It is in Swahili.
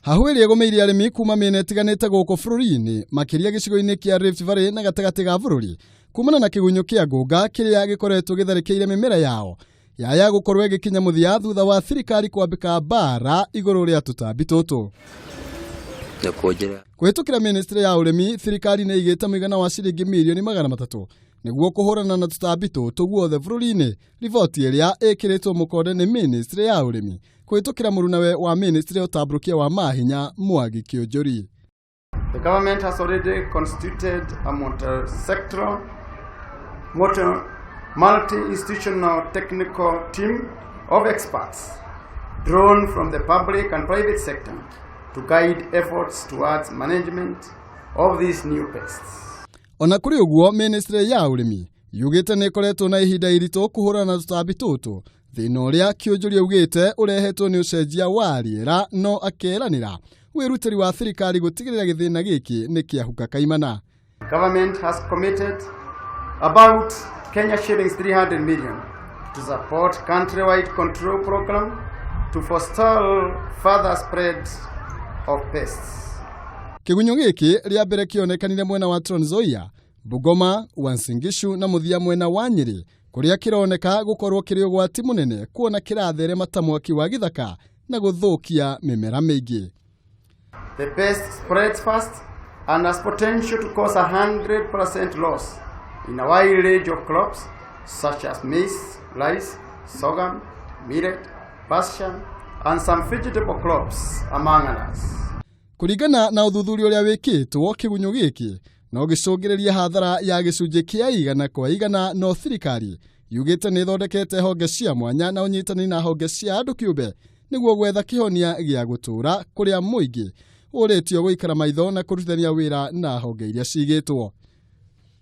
Hahweli gomeiri arimi kuuma miena itiganite guku bururi-ini makiria gicigo-ini kia Rift Valley na gatagati ga bururi kumana na kigunyo kia ngũnga kiria gikoretwo githarikiire mimera yao yaya gukorwo gikinya muthia thutha wa thirikari kwambika bara iguru ria tutambi tutu. Kuhitukira ministry ya Urimi, Thirikari ni iigite mwigana wa ciringi mirioni 300 niguo kuhurana na tutambi tutu guothe bururi-ini. Riboti iria ikiritwo mukonde ni ministry ya Urimi kuhitukira murunawe wa ministry ya utamburukia wa mahinya Mwangi Kiunjuri. The government has already constituted a multi-institutional technical team of experts drawn from the public and private sector to guide efforts towards management of these new pests. Ona kuri uguo ministry ya Urimi yugite ni koretwo na ihinda irito kuhurana na tutambi tutu thina uria Kiunjuri ugite urehetwo ni ucenjia wa riera no akeranira wirutiri wa thirikari gutigirira githina giki ni kiahuka kaimana. Government has committed about Kenya shillings 300 million to support countrywide control program to forestall further spread of pests. Kigunyo giki ria mbere kionekanire mwena wa Trans Nzoia, Bungoma, Uasin Gishu na muthia mwena wa Nyeri kuria kironeka gukorwo kiri ugwati munene kuona kirathere matamwaki wa githaka na guthukia mimera mingi. The pest spreads fast and has potential to cause 100% loss in a wide range of crops such as maize, rice, sorghum, millet, pasture and some vegetable crops among others. Kuringana na uthuthuria uria wikitwo kigunyo giki no gicungiriria hathara ya gicunji kia igana kwa igana no thirikari yugite ni thondekete honge cia mwanya na unyitani na honge cia andu kiumbe niguo gwetha kihonia gia gutura kuria muingi uritio guikara maitho na kurutithania wira na honge iria cigitwo.